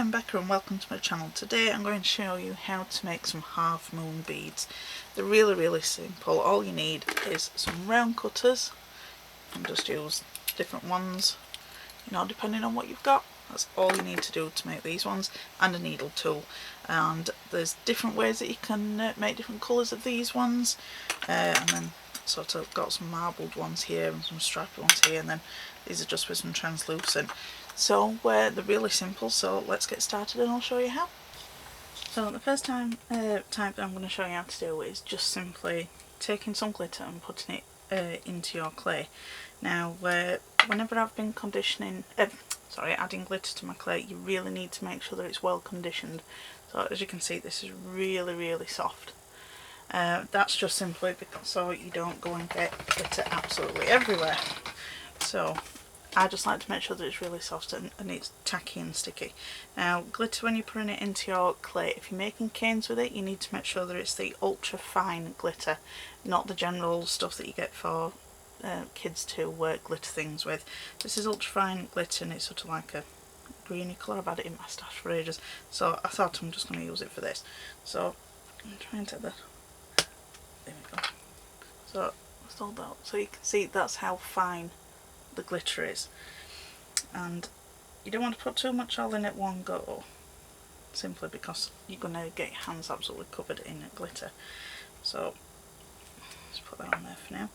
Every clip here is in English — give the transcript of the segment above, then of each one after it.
I'm Becca and welcome to my channel. Today I'm going to show you how to make some half moon beads. They're really simple. All you need is some round cutters. You can just use different ones, depending on what you've got. That's all you need to do to make these ones, and a needle tool. And there's different ways that you can make different colours of these ones, and then sort of got some marbled ones here and some striped ones here, and then these are just with some translucent. So they're really simple, so let's get started and I'll show you how. So the first type that I'm going to show you how to do is just simply taking some glitter and putting it into your clay. Now whenever I've been adding glitter to my clay, you really need to make sure that it's well conditioned. So as you can see, this is really soft. That's just simply so you don't go and get glitter absolutely everywhere. So I just like to make sure that it's really soft and it's tacky and sticky. Now glitter, when you're putting it into your clay, if you're making canes with it, you need to make sure that it's the ultra fine glitter, not the general stuff that you get for kids to work glitter things with. This is ultra fine glitter and it's sort of like a greeny colour. I've had it in my stash for ages, so I thought I'm just going to use it for this. So I'm trying to there we go. So let's hold that up so you can see that's how fine the glitter is. And you don't want to put too much all in at one go, simply because you're going to get your hands absolutely covered in glitter. So let's put that on there for now.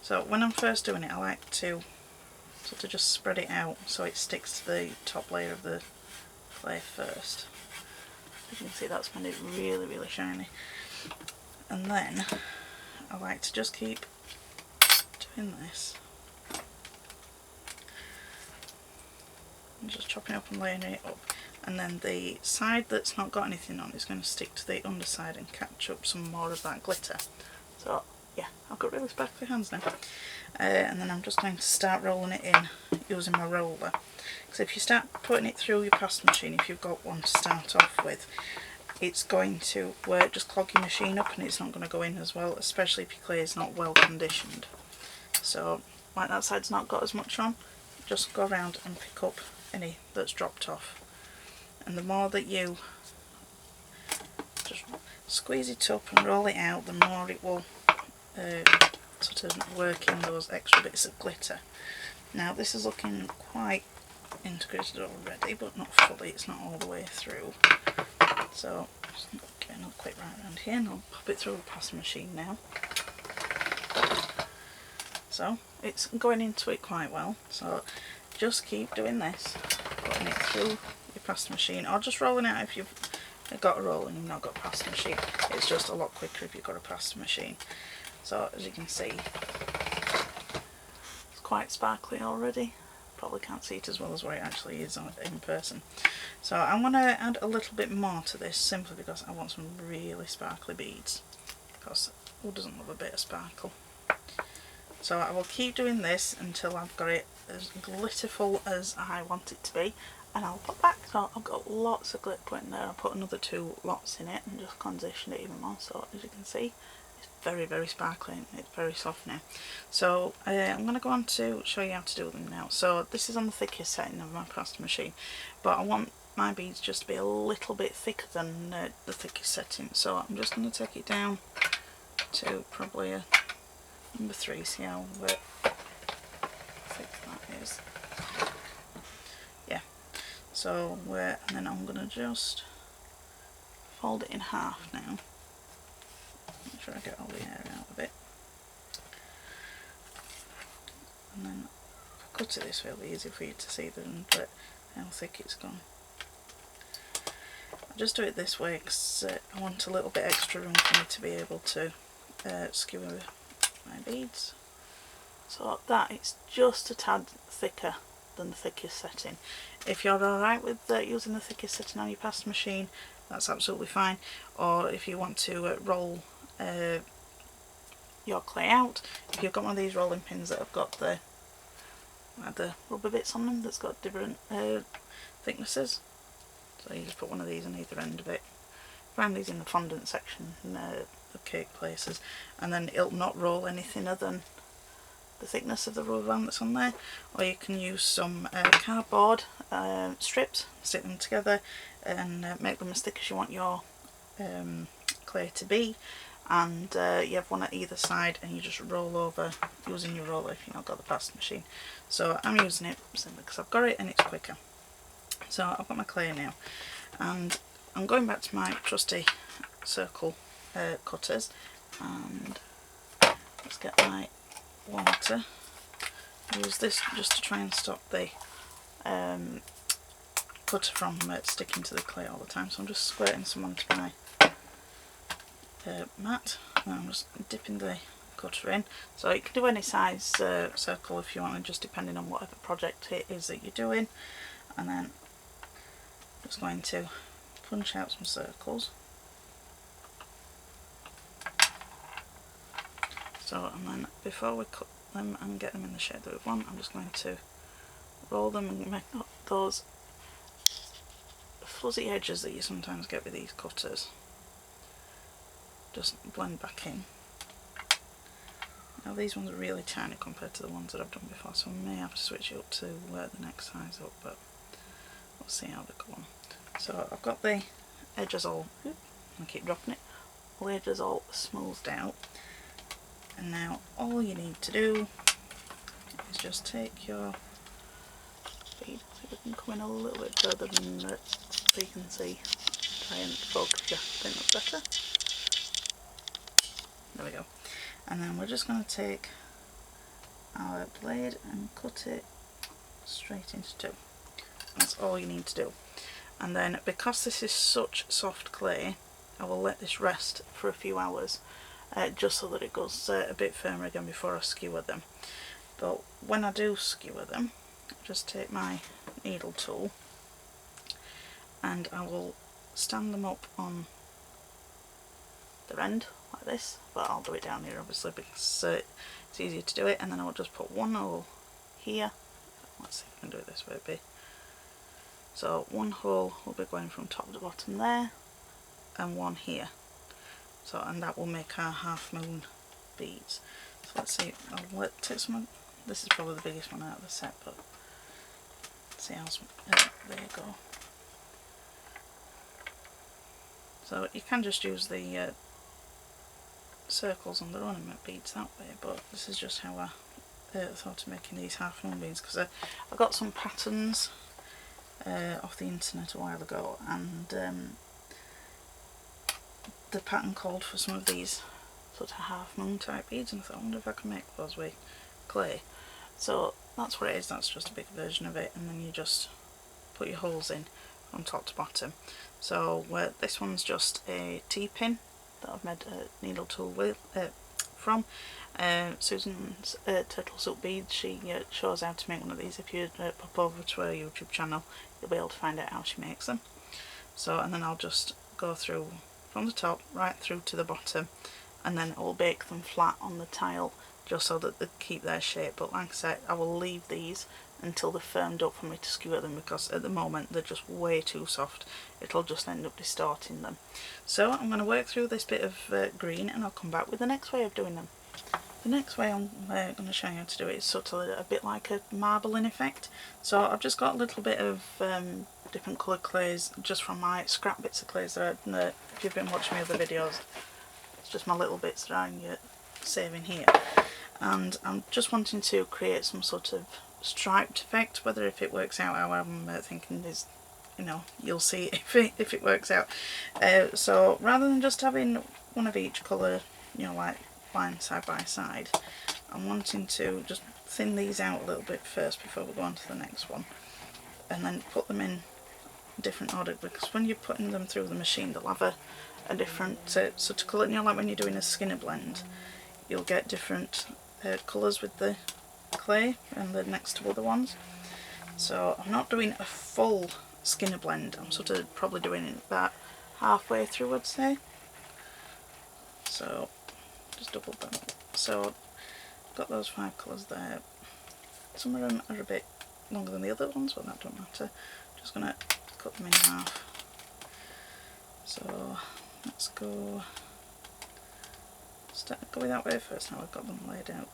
So when I'm first doing it, I like to sort of just spread it out so it sticks to the top layer of the clay first. As you can see, that's made it really shiny. And then I like to just keep doing this. I'm just chopping up and laying it up, and then the side that's not got anything on is going to stick to the underside and catch up some more of that glitter. So yeah, I've got really sparkly hands now. And then I'm just going to start rolling it in using my roller. Because if you start putting it through your pasta machine, if you've got one to start off with, it's going to just clog your machine up and it's not going to go in as well, especially if your clay is not well conditioned. So like that side's not got as much on, just go around and pick up any that's dropped off. And the more that you just squeeze it up and roll it out, the more it will sort of work in those extra bits of glitter. Now this is looking quite integrated already, but not fully, it's not all the way through. So just get another quick right around here and I'll pop it through the pasta machine now. So it's going into it quite well, so just keep doing this, putting it through your pasta machine, or just rolling out if you've got a roll and you've not got a pasta machine. It's just a lot quicker if you've got a pasta machine. So as you can see, it's quite sparkly already. Probably can't see it as well as what it actually is in person. So I'm going to add a little bit more to this, simply because I want some really sparkly beads, because who doesn't love a bit of sparkle? So I will keep doing this until I've got it as glitterful as I want it to be, and I'll put back. So I've got lots of glitter in there. I'll put another 2 lots in it and just condition it even more. So as you can see, it's very sparkly and it's very soft now. So I'm going to go on to show you how to do them now. So this is on the thickest setting of my pasta machine, but I want my beads just to be a little bit thicker than the thickest setting. So I'm just going to take it down to probably a number 3, see how thick that is. Yeah, so and then I'm going to just fold it in half now. Make sure I get all the air out of it. And then if I cut it this way, it'll be easy for you to see how thick it's gone. I just do it this way because I want a little bit extra room for me to be able to skewer my beads. So that it's just a tad thicker than the thickest setting. If you're alright with using the thickest setting on your pasta machine, that's absolutely fine. Or if you want to roll your clay out, if you've got one of these rolling pins that have got the rubber bits on them that's got different thicknesses, so you just put one of these on either end of it. Find these in the fondant section of cake places, and then it'll not roll any thinner than the thickness of the rubber band that's on there, or you can use some cardboard strips, stick them together and make them as thick as you want your clay to be, and you have one at either side and you just roll over using your roller if you've not got the pasta machine. So I'm using it simply because I've got it and it's quicker. So I've got my clay now and I'm going back to my trusty circle cutters, and let's get my water. Use this just to try and stop the cutter from sticking to the clay all the time. So I'm just squirting some onto my mat, and I'm just dipping the cutter in. So you can do any size circle if you want, just depending on whatever project it is that you're doing. And then just going to punch out some circles. So, and then before we cut them and get them in the shape that we want, I'm just going to roll them and make up those fuzzy edges that you sometimes get with these cutters. Just blend back in. Now these ones are really tiny compared to the ones that I've done before, so I may have to switch it up to the next size up, but we'll see how they go on. So I've got the edges all, I keep dropping it, all the edges all smoothed out, and now all you need to do is just take your bead, see if we can come in a little bit further than that so you can see, try and focus your thing up better. There we go. And then we're just going to take our blade and cut it straight into two. That's all you need to do. And then because this is such soft clay, I will let this rest for a few hours just so that it goes a bit firmer again before I skewer them. But when I do skewer them, I just take my needle tool and I will stand them up on their end like this, but I'll do it down here obviously because it's easier to do it, and then I'll just put one hole here. Let's see if I can do it this way, so one hole will be going from top to bottom there, and one here. So, and that will make our half moon beads. So let's see, I'll take some, this is probably the biggest one out of the set, but let's see how, there you go. So you can just use the circles on their own and make beads that way, but this is just how I thought of making these half moon beads, because I got some patterns off the internet a while ago, and the pattern called for some of these sort of half moon type beads, and I thought, I wonder if I can make those with clay. So that's what it is, that's just a big version of it, and then you just put your holes in from top to bottom. So this one's just a T-pin that I've made a needle tool with from Susan's Turtle Soup Beads. She shows how to make one of these. If you pop over to her YouTube channel, you'll be able to find out how she makes them. So, and then I'll just go through from the top right through to the bottom, and then I'll bake them flat on the tile just so that they keep their shape. But like I said, I will leave these until they're firmed up for me to skewer them, because at the moment they're just way too soft. It'll just end up distorting them. So I'm going to work through this bit of green, and I'll come back with the next way of doing them. The next way I'm going to show you how to do it is sort of a bit like a marbling effect. So I've just got a little bit of different coloured clays just from my scrap bits of clays that if you've been watching my other videos, it's just my little bits that I'm saving here. And I'm just wanting to create some sort of striped effect. Whether if it works out how I'm thinking is, you know, you'll see if it works out. So rather than just having one of each colour, you know, like lying side by side, I'm wanting to just thin these out a little bit first before we go on to the next one, and then put them in different order, because when you're putting them through the machine they'll have a different sort of colour. You know, like when you're doing a skinner blend, you'll get different colours with the clay and the next to other ones. So I'm not doing a full skinner blend, I'm sort of probably doing it about halfway through, I'd say. So just double that up. So I've got those 5 colours there. Some of them are a bit longer than the other ones, but that don't matter. Just going to cut them in half. So let's go with that way first, now I've got them laid out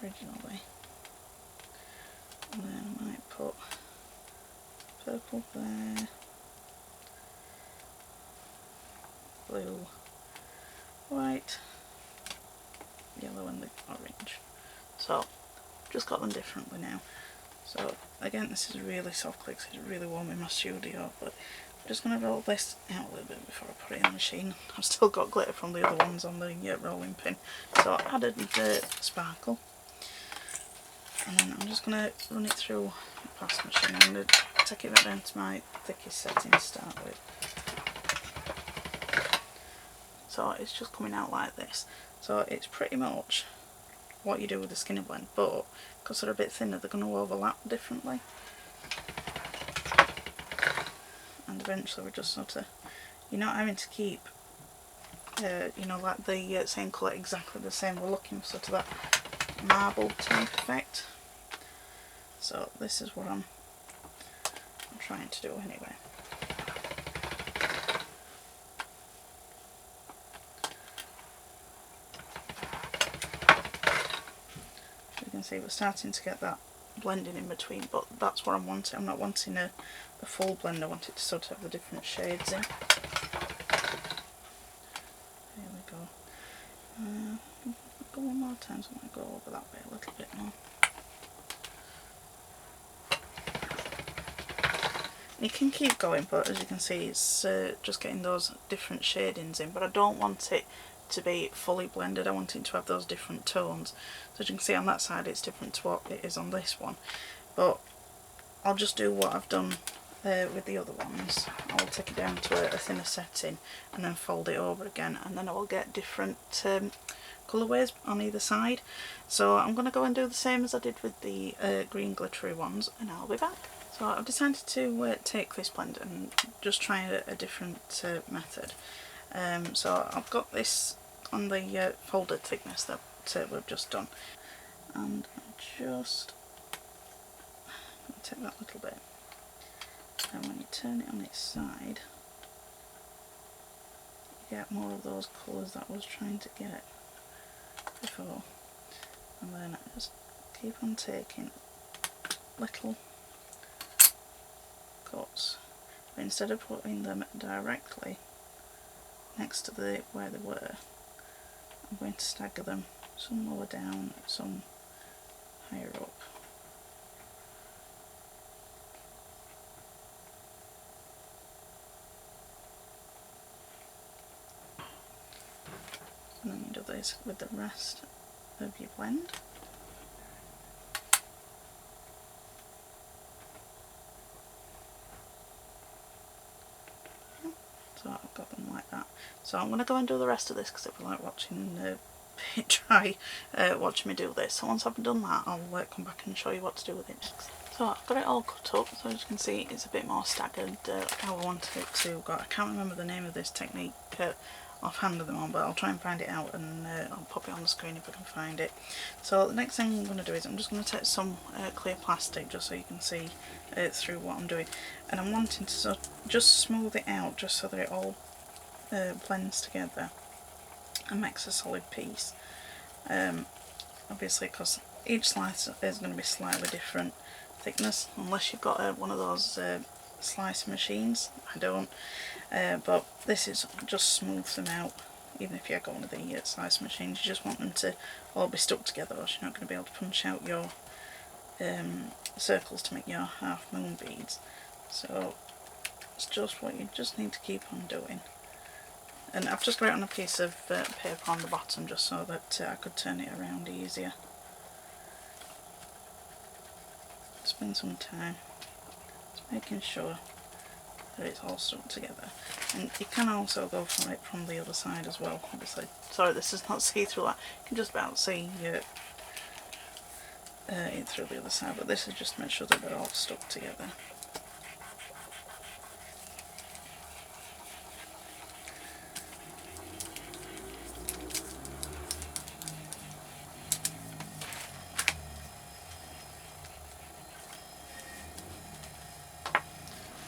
originally. And then I might put purple there, blue, white, yellow and the orange. So just got them differently now. So again, this is really soft click, so it's really warm in my studio, but I'm just going to roll this out a little bit before I put it in the machine. I've still got glitter from the other ones on the rolling pin, so I added the sparkle, and then I'm just going to run it through the past machine. I'm going to take it back down to my thickest setting to start with. So it's just coming out like this. So it's pretty much what you do with the skinny blend, but because they're a bit thinner, they're going to overlap differently. And eventually we're just sort of, you're not having to keep, you know, like the same colour exactly the same. We're looking for sort of that marble type effect. So this is what I'm trying to do anyway. You can see we're starting to get that blending in between, but that's what I'm wanting. I'm not wanting a full blend, I want it to sort of have the different shades in. There we go. Go one more time, so I'm going to go over that way a little bit more. You can keep going, but as you can see, it's just getting those different shadings in, but I don't want it to be fully blended. I want it to have those different tones. So as you can see on that side, it's different to what it is on this one, but I'll just do what I've done with the other ones. I'll take it down to a thinner setting and then fold it over again, and then I will get different colourways on either side. So I'm going to go and do the same as I did with the green glittery ones, and I'll be back. So I've decided to take this blend and just try a different method. So I've got this on the folded thickness that we've just done, and I'm just going to take that little bit, and when you turn it on its side, you get more of those colours that I was trying to get before. And then I just keep on taking little cuts, but instead of putting them directly next to where they were, I'm going to stagger them, some lower down, some higher up. And then you do this with the rest of your blend. So I've got them like that. So I'm going to go and do the rest of this because it was like watching it dry, watching me do this. So once I've done that, I'll come back and show you what to do with it next. So I've got it all cut up, so as you can see it's a bit more staggered how I want it to go. I can't remember the name of this technique offhand at the moment, but I'll try and find it out, and I'll pop it on the screen if I can find it. So the next thing I'm going to do is I'm just going to take some clear plastic just so you can see through what I'm doing, and I'm wanting to sort of just smooth it out just so that it all blends together and makes a solid piece. Obviously, because each slice is going to be slightly different thickness, unless you've got one of those slice machines. I don't, but this is just smooth them out. Even if you go one of the slice machines, you just want them to all be stuck together, or you're not going to be able to punch out your circles to make your half moon beads. So it's just what you just need to keep on doing. And I've just got it on a piece of paper on the bottom just so that I could turn it around easier. Spend some time just making sure that it's all stuck together. And you can also go from it from the other side as well, obviously. Sorry, this is not see-through, that you can just about see it through the other side, but this is just to make sure that they're all stuck together.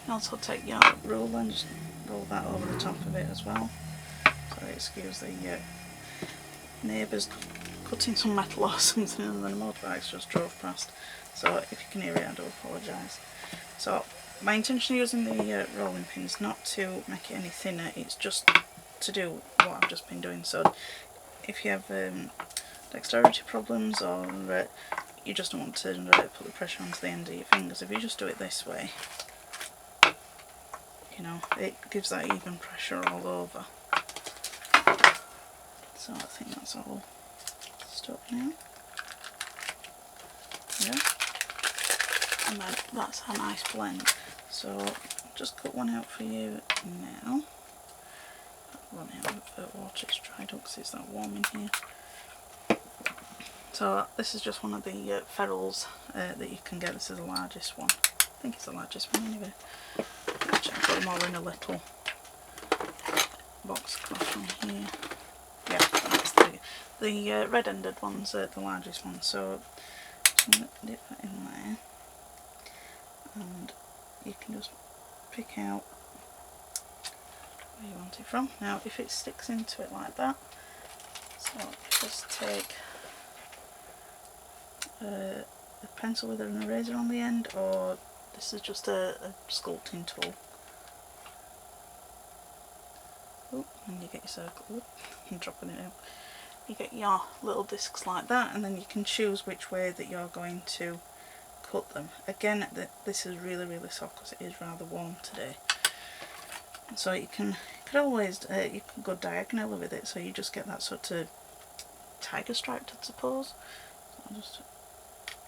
Also take your ruler and just roll that over the top of it as well, so it skews the neighbour's cutting some metal or something and then a motorbike just drove past. So if you can hear it, I do apologise. So my intention of using the rolling pin is not to make it any thinner, it's just to do what I've just been doing. So if you have dexterity problems, or you just don't want to put the pressure onto the end of your fingers, if you just do it this way, you know, it gives that even pressure all over. So I think that's all stuck now. Yeah. And then that's a nice blend. So I'll just cut one out for you now. Run out of water, it's dried up because it's that warm in here. So this is just one of the ferrules that you can get. This is the largest one. I think it's the largest one anyway. Actually, I've got them all in a little box across from here. Yeah, that's the red-ended one's the largest one. So I'm going to dip that in there, and you can just pick out where you want it from. Now, if it sticks into it like that, so just take a pencil with an eraser on the end, or this is just a sculpting tool. Oh, and you get your circle. Oop, I'm dropping it out. You get your little discs like that, and then you can choose which way that you're going to cut them. Again, this is really soft because it is rather warm today. So you could always you can go diagonally with it, so you just get that sort of tiger stripe, I suppose. So I'll just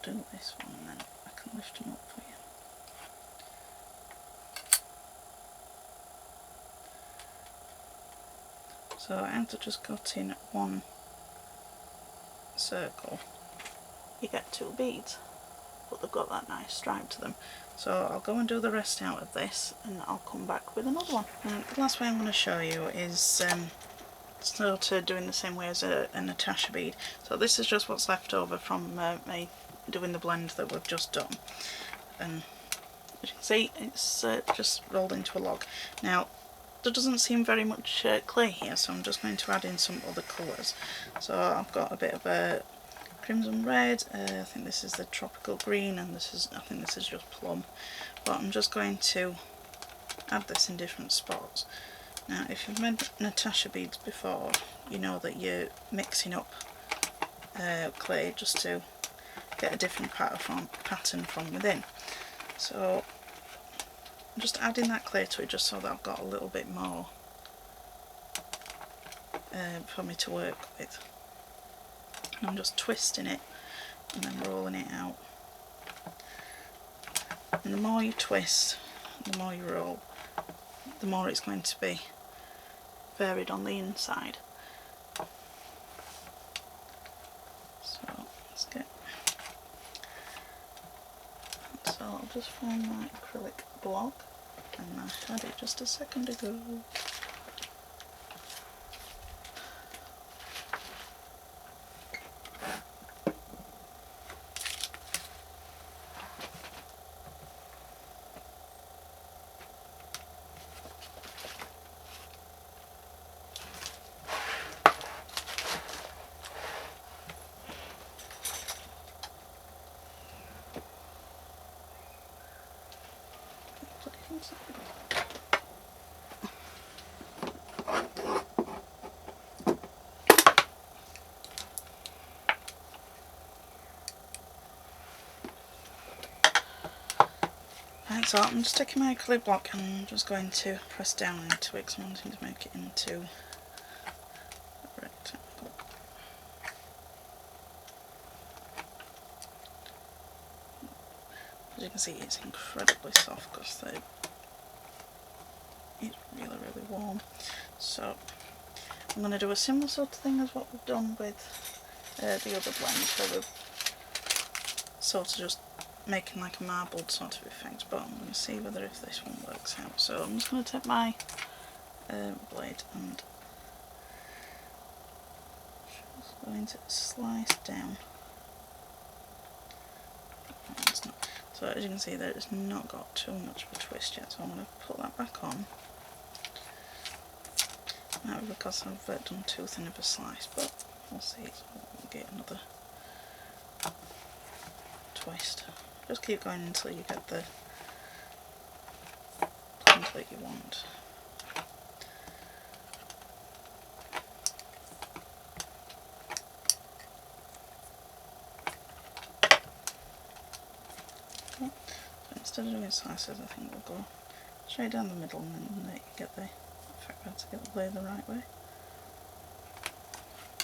do this one and then I can lift them up for you. So after just cutting one circle, you get 2 beads, but they've got that nice stripe to them. So I'll go and do the rest out of this and I'll come back with another one. And the last way I'm going to show you is sort of doing the same way as a Natasha bead. So this is just what's left over from me doing the blend that we've just done. And as you can see, it's just rolled into a log. Now, there doesn't seem very much clay here, so I'm just going to add in some other colours. So I've got a bit of a crimson red, I think this is the tropical green, and I think this is just plum. But I'm just going to add this in different spots. Now, if you've made Natasha beads before, you know that you're mixing up clay just to get a different pattern from within. So I'm just adding that clay to it just so that I've got a little bit more for me to work with. And I'm just twisting it and then rolling it out. And the more you twist, the more you roll, the more it's going to be varied on the inside. So let's get. So I'll just find my acrylic block, and I had it just a second ago. Right, so I'm just taking my acrylic block and I'm just going to press down into it because I'm wanting to make it into a rectangle. As you can see, it's incredibly soft because it's really warm. So I'm going to do a similar sort of thing as what we've done with the other blend, so we're sort of just making like a marbled sort of effect, but I'm going to see whether if this one works out. So I'm just going to take my blade and just going to slice down. It's not. So as you can see there, it's not got too much of a twist yet, so I'm going to put that back on. Now because I've done too thin of a slice, but we'll see, so we'll get another twist. Just keep going until you get the length that you want. Okay. So instead of doing slices, I think we'll go straight down the middle, and then you get the effect better, to get the blade the right way.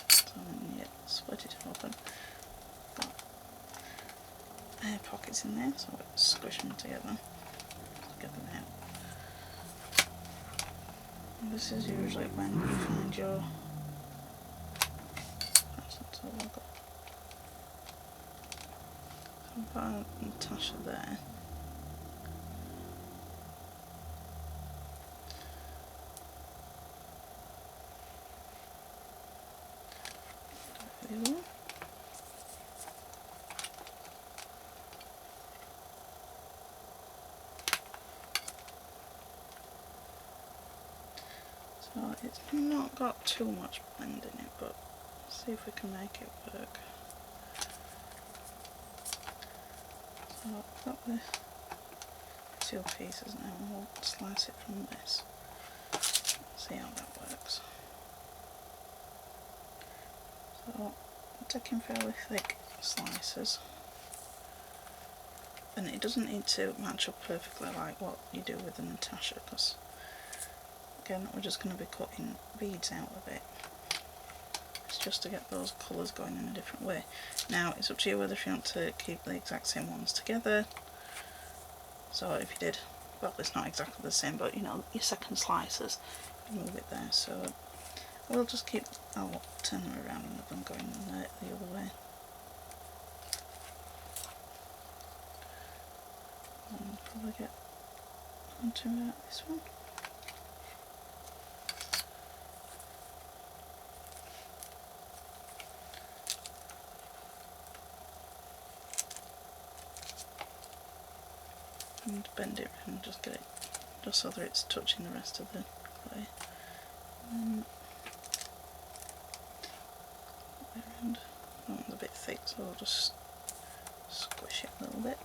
So then you split it open. Got air pockets in there, so it's squish them together. Get them out. And this is usually when you find your. So we've got a Natasha there. So it's not got too much blend in it, but let's see if we can make it work. So I've got the two pieces now, and we'll slice it from this. See how that works. So I'm taking fairly thick slices, and it doesn't need to match up perfectly like what you do with the Natasha, because again we're just going to be cutting beads out of it. It's just to get those colours going in a different way. Now it's up to you whether if you want to keep the exact same ones together. So if you did, well, it's not exactly the same, but you know, your second slices, you move it there. So we'll just keep, I'll turn them around and have them going the other way. And probably get onto this one. And bend it and just get it just so that it's touching the rest of the clay. And around. That one's a bit thick, so I'll just squish it a little bit.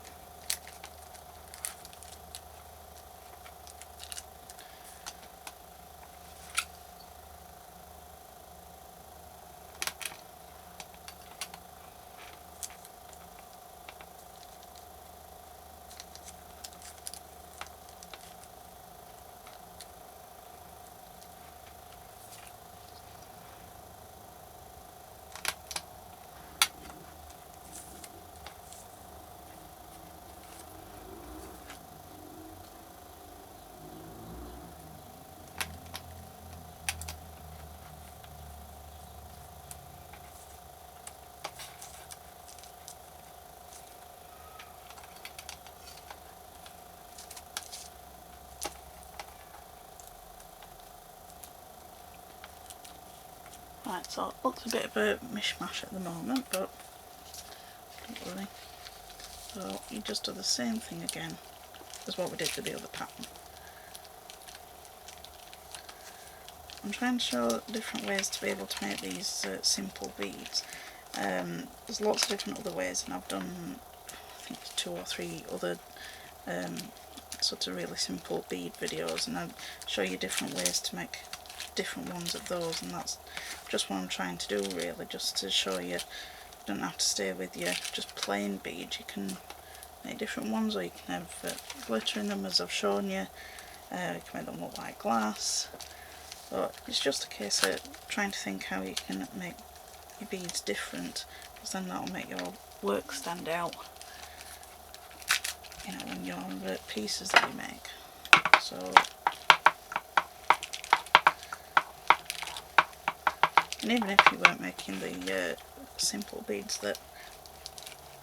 Right, so it looks a bit of a mishmash at the moment, but don't worry. So you just do the same thing again as what we did with the other pattern. I'm trying to show different ways to be able to make these simple beads. There's lots of different other ways, and I've done I think 2 or 3 other sort of really simple bead videos, and I'll show you different ways to make different ones of those, and that's just what I'm trying to do really, just to show you. You don't have to stay with your just plain beads, you can make different ones, or you can have glitter in them as I've shown you. You can make them look like glass, but it's just a case of trying to think how you can make your beads different, because then that'll make your work stand out, you know, in your pieces that you make. So and even if you weren't making the simple beads that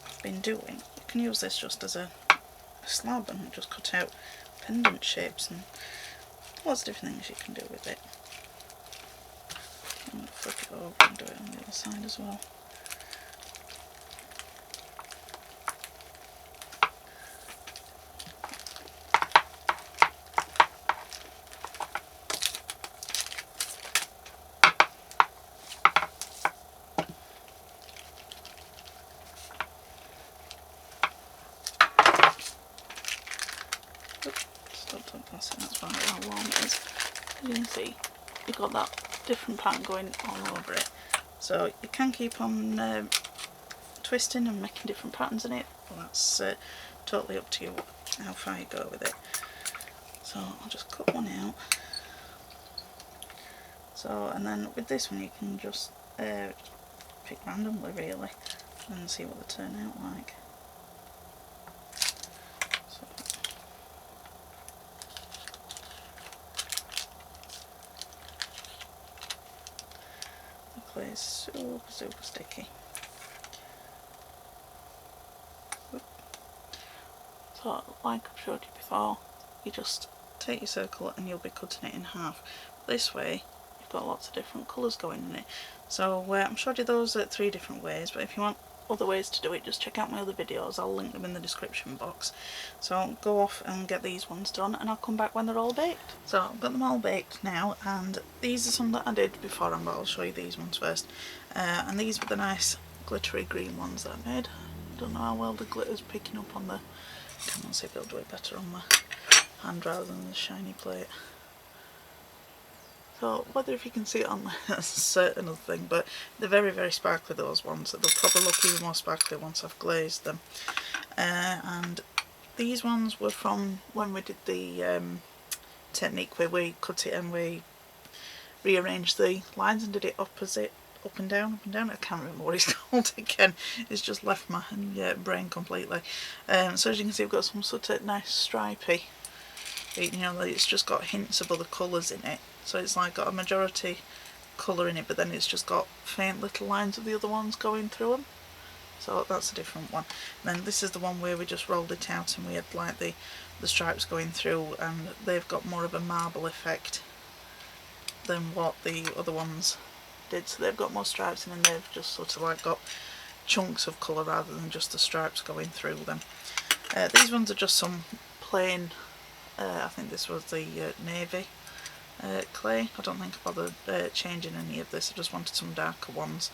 I've been doing, you can use this just as a slab and just cut out pendant shapes and lots of different things you can do with it. I'm going to flip it over and do it on the other side as well. how warm it is. As you can see, you've got that different pattern going all over it. So you can keep on twisting and making different patterns in it, but that's totally up to you how far you go with it. So I'll just cut one out. So, and then with this one you can just pick randomly really and see what they turn out like. So, the clay is super sticky. So like I've showed you before, you just take your circle and you'll be cutting it in half. This way you've got lots of different colours going in it. So I've showed you those 3 different ways, but if you want other ways to do it, just check out my other videos. I'll link them in the description box. So I'll go off and get these ones done and I'll come back when they're all baked. So I've got them all baked now, and these are some that I did beforehand, but I'll show you these ones first. And these were the nice glittery green ones that I made. Don't know how well the glitter's picking up on the... Come on, see if it'll do it better on my hand rather than the shiny plate. So whether if you can see it on there, that's another thing, but they're very sparkly, those ones. They'll probably look even more sparkly once I've glazed them. And these ones were from when we did the technique where we cut it and we rearranged the lines and did it opposite, up and down. I can't remember what it's called again. It's just left my brain completely. So as you can see, we've got some sort of nice stripy. You know, it's just got hints of other colours in it. So it's like got a majority colour in it, but then it's just got faint little lines of the other ones going through them. So that's a different one. And then this is the one where we just rolled it out and we had like the stripes going through, and they've got more of a marble effect than what the other ones did. So they've got more stripes in and they've just sort of like got chunks of colour rather than just the stripes going through them. These ones are just some plain, I think this was the navy clay. I don't think I bothered changing any of this, I just wanted some darker ones.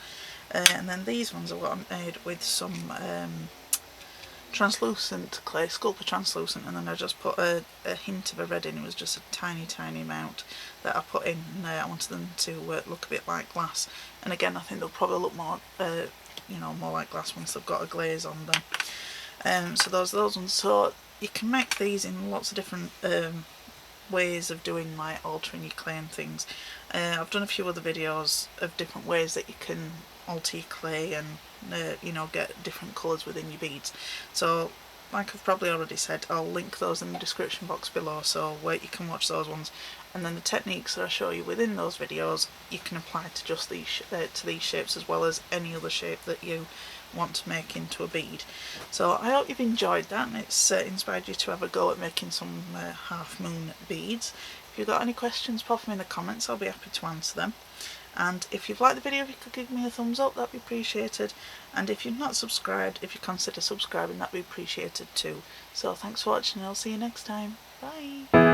And then these ones are what I made with some translucent clay, Sculptor translucent, and then I just put a hint of a red in. It was just a tiny amount that I put in, and I wanted them to look a bit like glass. And again, I think they'll probably look more, you know, more like glass once they've got a glaze on them. So those ones. So you can make these in lots of different ways of doing, like altering your clay and things. I've done a few other videos of different ways that you can alter your clay and you know, get different colours within your beads. So like I've probably already said, I'll link those in the description box below, so where you can watch those ones, and then the techniques that I show you within those videos you can apply to just these shapes as well as any other shape that you want to make into a bead. So I hope you've enjoyed that and it's inspired you to have a go at making some half moon beads. If you've got any questions, pop them in the comments, I'll be happy to answer them. And if you've liked the video, if you could give me a thumbs up, that'd be appreciated. And if you're not subscribed, if you consider subscribing, that'd be appreciated too. So thanks for watching and I'll see you next time. Bye!